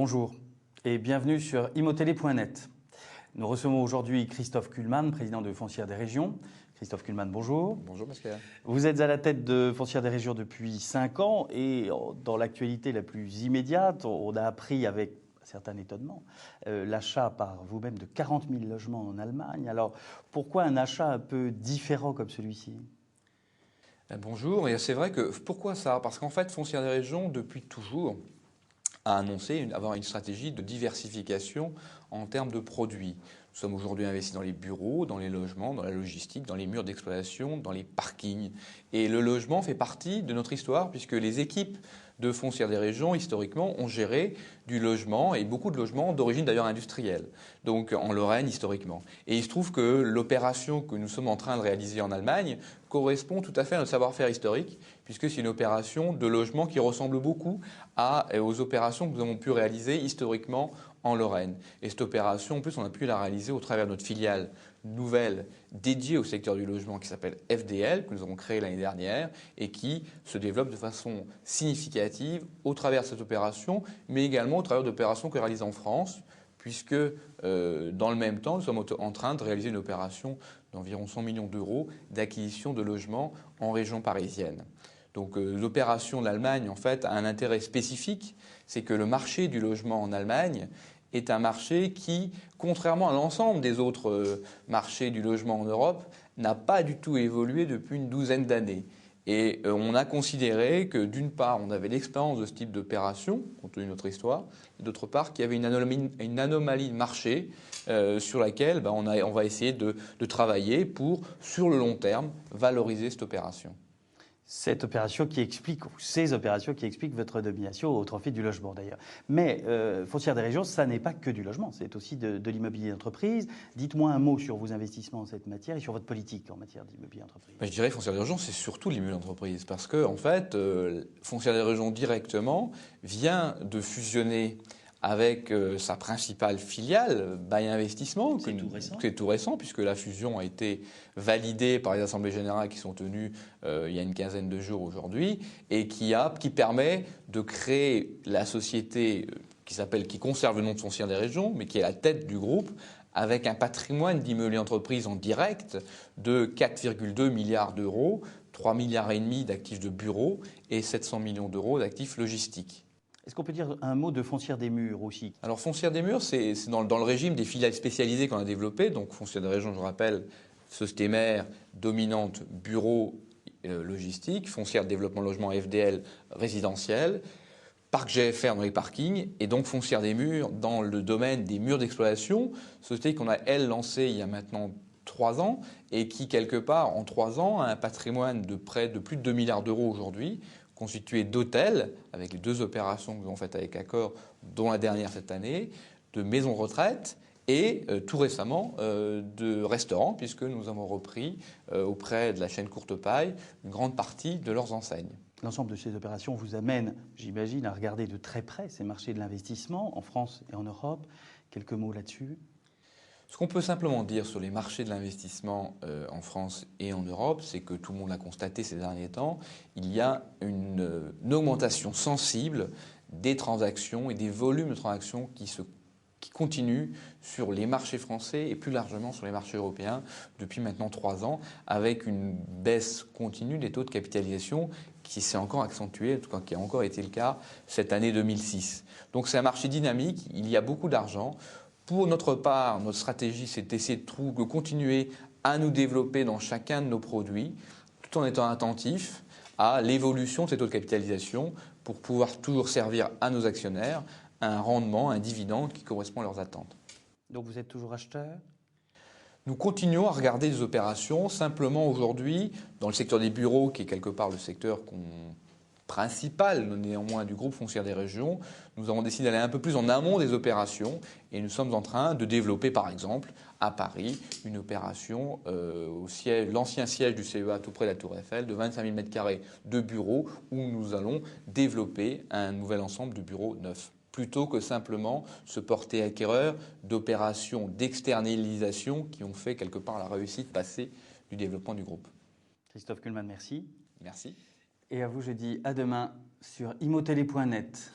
Bonjour et bienvenue sur imotélé.net. Nous recevons aujourd'hui Christophe Kullmann, président de Foncière des Régions. Christophe Kullmann, bonjour. Bonjour Pascal. Vous êtes à la tête de Foncière des Régions depuis 5 ans et dans l'actualité la plus immédiate, on a appris avec un certain étonnement l'achat par vous-même de 40 000 logements en Allemagne. Alors pourquoi un achat un peu différent comme celui-ci ? Bonjour, et c'est vrai que pourquoi ça? Parce qu'en fait, Foncière des Régions, depuis toujours, a annoncé avoir une stratégie de diversification en termes de produits. Nous sommes aujourd'hui investis dans les bureaux, dans les logements, dans la logistique, dans les murs d'exploitation, dans les parkings. Et le logement fait partie de notre histoire puisque les équipes de Foncière des Régions, historiquement, ont géré du logement et beaucoup de logements d'origine d'ailleurs industrielle, donc en Lorraine historiquement. Et il se trouve que l'opération que nous sommes en train de réaliser en Allemagne correspond tout à fait à notre savoir-faire historique puisque c'est une opération de logement qui ressemble beaucoup aux opérations que nous avons pu réaliser historiquement en Lorraine. Et cette opération, en plus, on a pu la réaliser au travers de notre filiale nouvelle dédiée au secteur du logement qui s'appelle FDL, que nous avons créée l'année dernière et qui se développe de façon significative au travers de cette opération, mais également au travers d'opérations que réalise en France, puisque dans le même temps, nous sommes en train de réaliser une opération d'environ 100 millions d'euros d'acquisition de logements en région parisienne. Donc l'opération de l'Allemagne, en fait, a un intérêt spécifique, c'est que le marché du logement en Allemagne est un marché qui, contrairement à l'ensemble des autres marchés du logement en Europe, n'a pas du tout évolué depuis une douzaine d'années. Et on a considéré que d'une part, on avait l'expérience de ce type d'opération, compte tenu de notre histoire, et d'autre part, qu'il y avait une anomalie de marché sur laquelle on va essayer de travailler pour, sur le long terme, valoriser cette opération. Cette opération qui explique, ou ces opérations qui expliquent votre domination au profit du logement d'ailleurs. Mais Foncière des Régions, ça n'est pas que du logement, c'est aussi de l'immobilier d'entreprise. Dites-moi un mot sur vos investissements en cette matière et sur votre politique en matière d'immobilier d'entreprise. Je dirais que Foncière des Régions, c'est surtout l'immobilier d'entreprise parce que, en fait, Foncière des Régions directement vient de fusionner avec sa principale filiale, Bail Investissement, c'est tout récent. C'est tout récent, puisque la fusion a été validée par les assemblées générales qui sont tenues il y a une quinzaine de jours aujourd'hui, et qui permet de créer la société qui conserve le nom de Foncière des Régions, mais qui est la tête du groupe, avec un patrimoine d'immobilier d'entreprise en direct de 4,2 milliards d'euros, 3,5 milliards d'actifs de bureaux et 700 millions d'euros d'actifs logistiques. Est-ce qu'on peut dire un mot de Foncière des Murs aussi? Alors Foncière des Murs, c'est dans le régime des filiales spécialisées qu'on a développées. Donc Foncière des Régions, je rappelle, société mère dominante bureau logistique, Foncière de développement logement FDL résidentiel, Parc GFR dans les parkings et donc Foncière des Murs dans le domaine des murs d'exploitation, société qu'on a elle lancée il y a maintenant 3 ans et qui quelque part en 3 ans a un patrimoine de plus de 2 milliards d'euros aujourd'hui, constitué d'hôtels, avec les 2 opérations que nous avons faites avec Accor, dont la dernière cette année, de maisons retraite et tout récemment de restaurants, puisque nous avons repris auprès de la chaîne Courtepaille une grande partie de leurs enseignes. L'ensemble de ces opérations vous amène, j'imagine, à regarder de très près ces marchés de l'investissement en France et en Europe. Quelques mots là-dessus? Ce qu'on peut simplement dire sur les marchés de l'investissement en France et en Europe, c'est que tout le monde l'a constaté ces derniers temps, il y a une augmentation sensible des transactions et des volumes de transactions qui continuent sur les marchés français et plus largement sur les marchés européens depuis maintenant 3 ans, avec une baisse continue des taux de capitalisation qui s'est encore accentuée, en tout cas qui a encore été le cas cette année 2006. Donc c'est un marché dynamique, il y a beaucoup d'argent. Pour notre part, notre stratégie, c'est d'essayer de continuer à nous développer dans chacun de nos produits, tout en étant attentif à l'évolution de ces taux de capitalisation pour pouvoir toujours servir à nos actionnaires un rendement, un dividende qui correspond à leurs attentes. Donc vous êtes toujours acheteur? Nous continuons à regarder des opérations. Simplement aujourd'hui, dans le secteur des bureaux, qui est quelque part le secteur principal néanmoins du groupe Foncière des Régions, nous avons décidé d'aller un peu plus en amont des opérations et nous sommes en train de développer par exemple à Paris une opération l'ancien siège du CEA tout près de la Tour Eiffel de 25 000 m² de bureaux où nous allons développer un nouvel ensemble de bureaux neufs, plutôt que simplement se porter acquéreur d'opérations d'externalisation qui ont fait quelque part la réussite passée du développement du groupe. Christophe Kullmann, merci. Merci. Et à vous, je dis à demain sur imotélé.net.